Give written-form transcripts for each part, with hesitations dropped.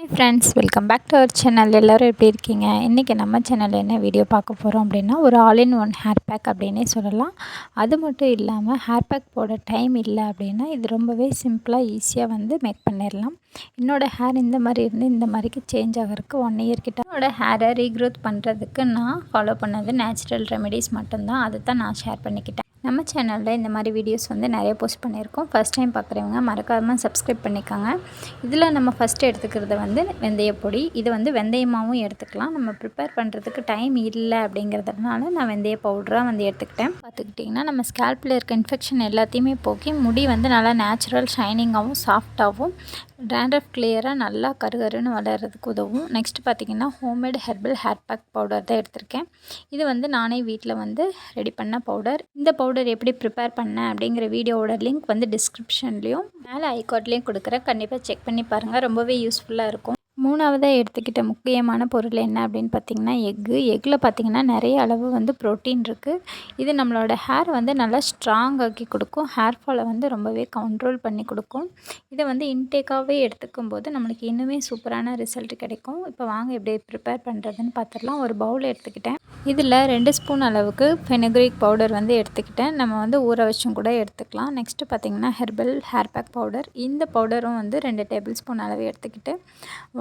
Hi friends, welcome back to our channel. எல்லோரும் எப்படி இருக்கீங்க? இன்றைக்கி நம்ம சேனலில் என்ன வீடியோ பார்க்க போகிறோம் அப்படின்னா, ஒரு all in one hair pack அப்படின்னே சொல்லலாம். அது மட்டும் இல்லாமல் ஹேர் பேக் போட டைம் இல்லை அப்படின்னா இது ரொம்பவே சிம்பிளாக ஈஸியாக வந்து மேக் பண்ணிடலாம். என்னோடய ஹேர் இந்த மாதிரி இருந்து இந்த மாதிரிக்கு சேஞ்ச் ஆகிறதுக்கு 1 இயர் கிட்ட என்னோடய ஹேரை ரீக்ரோத் பண்ணுறதுக்கு நான் ஃபாலோ பண்ணது நேச்சுரல் ரெமெடிஸ் மட்டும்தான். அதை தான் நான் ஷேர் பண்ணிக்கிட்டேன். நம்ம சேனலில் இந்த மாதிரி வீடியோஸ் வந்து நிறைய போஸ்ட் பண்ணியிருக்கோம். ஃபஸ்ட் டைம் பார்க்குறவங்க மறக்காமல் சப்ஸ்கிரைப் பண்ணிக்கோங்க. இதில் நம்ம ஃபஸ்ட்டு எடுத்துக்கிறது வந்து வெந்தயப்பொடி. இது வந்து வெந்தயமாகவும் எடுத்துக்கலாம். நம்ம ப்ரிப்பேர் பண்ணுறதுக்கு டைம் இல்லை அப்படிங்கிறதுனால நான் வெந்தய பவுடராக வந்து எடுத்துக்கிட்டேன். பார்த்துக்கிட்டிங்கன்னா நம்ம ஸ்கேல்பில் இருக்க இன்ஃபெக்ஷன் எல்லாத்தையுமே போக்கி முடி வந்து நல்லா நேச்சுரல் ஷைனிங்காகவும் சாஃப்டாகவும் டேண்ட்ரஃப் கிளியராக நல்லா கருகருன்னு வளர்கிறதுக்கு உதவும். நெக்ஸ்ட் பார்த்திங்கன்னா homemade herbal hair pack powder தான் எடுத்திருக்கேன். இது வந்து நானே வீட்டில் வந்து ரெடி பண்ண பவுடர். இந்த பவுடர் எப்படி ப்ரிப்பேர் பண்ணேன் அப்படிங்கிற வீடியோவோட லிங்க் வந்து டிஸ்கிரிப்ஷன்லேயும் மேலே ஐகார்ட்லேயும் கொடுக்குறேன். கண்டிப்பாக செக் பண்ணி பாருங்கள், ரொம்பவே யூஸ்ஃபுல்லாக இருக்கும். மூணாவதாக எடுத்துக்கிட்ட முக்கியமான பொருள் என்ன அப்படின்னு பார்த்திங்கன்னா எக்கில் பார்த்திங்கன்னா நிறைய அளவு வந்து ப்ரோட்டீன் இருக்குது. இது நம்மளோட ஹேர் வந்து நல்லா ஸ்ட்ராங் ஆக்கி கொடுக்கும். ஹேர் ஃபாலை வந்து ரொம்பவே கண்ட்ரோல் பண்ணி கொடுக்கும். இதை வந்து இன்டேக்காகவே எடுத்துக்கும் போது நம்மளுக்கு இன்னுமே சூப்பரான ரிசல்ட் கிடைக்கும். இப்போ வாங்க எப்படி ப்ரிப்பேர் பண்ணுறதுன்னு பார்த்துடலாம். ஒரு பவுல் எடுத்துக்கிட்டேன். இதில் 2 ஸ்பூன் அளவுக்கு ஃபெனுக்ரீக் பவுடர் வந்து எடுத்துக்கிட்டேன். நம்ம வந்து ஊற வச்சும் கூட எடுத்துக்கலாம். நெக்ஸ்ட்டு பார்த்திங்கன்னா ஹெர்பல் ஹேர் பேக் பவுடர். இந்த பவுடரும் வந்து 2 டேபிள் ஸ்பூன் அளவு எடுத்துக்கிட்டு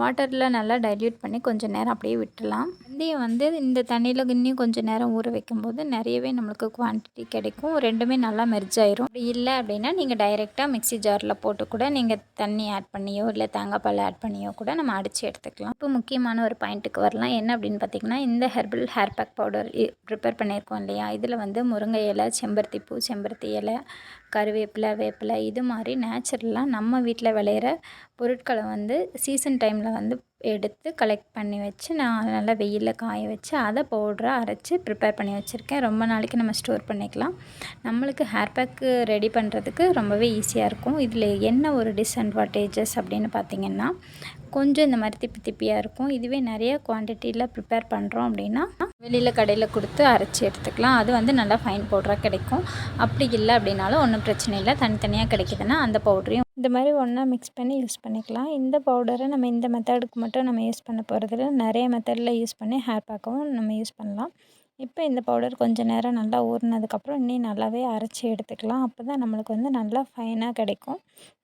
வாட்டரில் நல்லா டைல்யூட் பண்ணி கொஞ்சம் நேரம் அப்படியே விட்டுடலாம். வெந்தயம் வந்து இந்த தண்ணியில் இன்னும் கொஞ்சம் நேரம் ஊற வைக்கும்போது நிறையவே நம்மளுக்கு குவான்டிட்டி கிடைக்கும். ரெண்டுமே நல்லா மெர்ஜ் ஆயிரும். அப்படி இல்லை அப்படின்னா நீங்கள் டைரெக்டாக மிக்ஸி ஜாரில் போட்டு கூட நீங்கள் தண்ணி ஆட் பண்ணியோ இல்லை தேங்காய் பால் ஆட் பண்ணியோ கூட நம்ம அடித்து எடுத்துக்கலாம். இப்போ முக்கியமான ஒரு பாயிண்ட்டுக்கு வரலாம். என்ன அப்படின்னு பார்த்திங்கன்னா, இந்த herbal hair pack powder prepare பண்ணியிருக்கோம் இல்லையா, இதில் வந்து முருங்கை இலை, செம்பருத்தி பூ, செம்பருத்தி இலை, கருவேப்பிலை, வேப்பிலை இது மாதிரி நேச்சுரலாக நம்ம வீட்டில் விளையிற பொருட்களை வந்து சீசன் டைமில் வந்து எடுத்து கலெக்ட் பண்ணி வச்சு நான் நல்லா வெயிலில் காய வச்சு அதை பவுடராக அரைச்சி ப்ரிப்பேர் பண்ணி வச்சுருக்கேன். ரொம்ப நாளைக்கு நம்ம ஸ்டோர் பண்ணிக்கலாம். நம்மளுக்கு ஹேர் பேக்கு ரெடி பண்ணுறதுக்கு ரொம்பவே ஈஸியாக இருக்கும். இதில் என்ன ஒரு டிஸ்அட்வான்டேஜஸ் அப்படின்னு பார்த்திங்கன்னா, கொஞ்சம் இந்த மாதிரி திப்பி திப்பியாக இருக்கும். இதுவே நிறைய குவான்டிட்டியில் ப்ரிப்பேர் பண்ணுறோம் அப்படின்னா வெளியில் கடையில் கொடுத்து அரைச்சி எடுத்துக்கலாம். அது வந்து நல்லா ஃபைன் பவுடராக கிடைக்கும். அப்படி இல்லை அப்படின்னாலும் ஒன்றும் பிரச்சனை இல்லை. தனித்தனியாக கிடைக்குதுன்னா அந்த பவுடரையும் இந்த மாதிரி ஒன்றா மிக்ஸ் பண்ணி யூஸ் பண்ணிக்கலாம். இந்த பவுடரை நம்ம இந்த மெத்தடுக்கு மட்டும் நம்ம யூஸ் பண்ண போகிறதில்ல, நிறைய மெத்தடில் யூஸ் பண்ணி ஹேர் பேக்கவும் நம்ம யூஸ் பண்ணலாம். இப்போ இந்த பவுடர் கொஞ்சம் நேரம் நல்லா ஊறினதுக்கப்புறம் இன்னும் நல்லாவே அரைச்சி எடுத்துக்கலாம். அப்போ தான் நம்மளுக்கு வந்து நல்லா ஃபைனாக கிடைக்கும்.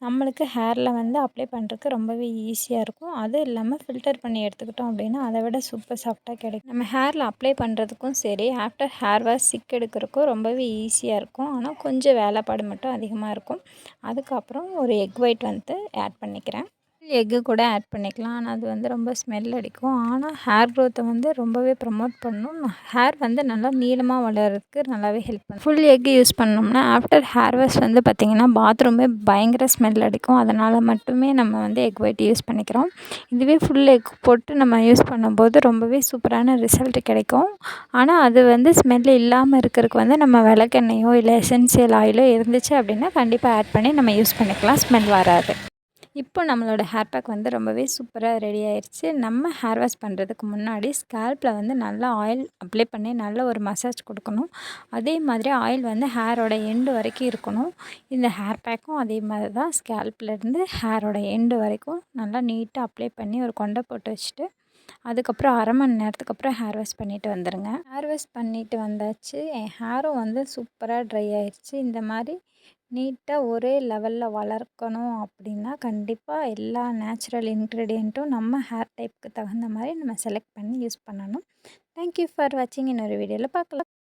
நம்மளுக்கு ஹேரில் வந்து அப்ளை பண்ணுறதுக்கு ரொம்பவே ஈஸியாக இருக்கும். அதுவும் இல்லாமல் ஃபில்டர் பண்ணி எடுத்துக்கிட்டோம் அப்படின்னா அதை விட சூப்பர் சாஃப்டாக கிடைக்கும். நம்ம ஹேரில் அப்ளை பண்ணுறதுக்கும் சரி, ஆஃப்டர் ஹேர் வாஷ் சிக் எடுக்கிறதுக்கும் ரொம்பவே ஈஸியாக இருக்கும். ஆனால் கொஞ்சம் வேலைப்பாடு மட்டும் அதிகமாக இருக்கும். அதுக்கப்புறம் ஒரு எக் ஒயிட் வந்து ஆட் பண்ணிக்கிறேன். எக்கு கூட ஆட் பண்ணிக்கலாம். ஆனால் அது வந்து ரொம்ப ஸ்மெல் அடிக்கும். ஆனால் ஹேர் க்ரோத்தை வந்து ரொம்பவே ப்ரமோட் பண்ணும். ஹேர் வந்து நல்லா நீளமாக வளர்கிறதுக்கு நல்லாவே ஹெல்ப் பண்ணும். ஃபுல் எக்கு யூஸ் பண்ணோம்னா ஆஃப்டர் ஹேர் வாஷ் வந்து பார்த்திங்கன்னா பாத்ரூமே பயங்கர ஸ்மெல் அடிக்கும். அதனால் மட்டுமே நம்ம வந்து எக் ஒயிட் யூஸ் பண்ணிக்கிறோம். இதுவே ஃபுல் எக் போட்டு நம்ம யூஸ் பண்ணும்போது ரொம்பவே சூப்பரான ரிசல்ட் கிடைக்கும். ஆனால் அது வந்து ஸ்மெல் இல்லாமல் இருக்கிறதுக்கு வந்து நம்ம விளக்கெண்ணெயோ இல்லை எசென்சியல் ஆயிலோ இருந்துச்சு அப்படின்னா கண்டிப்பாக ஆட் பண்ணி நம்ம யூஸ் பண்ணிக்கலாம். ஸ்மெல் வராது. இப்போ நம்மளோட ஹேர் பேக் வந்து ரொம்பவே சூப்பராக ரெடி ஆயிடுச்சு. நம்ம ஹேர் வாஷ் பண்ணுறதுக்கு முன்னாடி ஸ்கேல்பில் வந்து நல்லா ஆயில் அப்ளை பண்ணி நல்ல ஒரு மசாஜ் கொடுக்கணும். அதே மாதிரி ஆயில் வந்து ஹேரோட எண்டு வரைக்கும் இருக்கணும். இந்த ஹேர் பேக்கும் அதே மாதிரி தான். ஸ்கேல்ப்லேருந்து ஹேரோட எண்டு வரைக்கும் நல்லா நீட்டாக அப்ளை பண்ணி ஒரு கொண்டை போட்டு வச்சுட்டு அதுக்கப்புறம் 1/2 மணி நேரத்துக்கு அப்புறம் ஹேர் வாஷ் பண்ணிவிட்டு வந்துடுங்க. ஹேர் வாஷ் பண்ணிவிட்டு வந்தாச்சு. என் ஹேரும் வந்து சூப்பராக ட்ரை ஆயிடுச்சு. இந்த மாதிரி நீட்டாக ஒரே லெவலில் வளர்க்கணும் அப்படின்னா கண்டிப்பாக எல்லா நேச்சுரல் இன்க்ரீடியண்ட்டும் நம்ம ஹேர் டைப்புக்கு தகுந்த மாதிரி நம்ம செலக்ட் பண்ணி யூஸ் பண்ணணும். தேங்க்யூ ஃபார் வாட்சிங். இன்னொரு வீடியோவில் பார்க்கலாம்.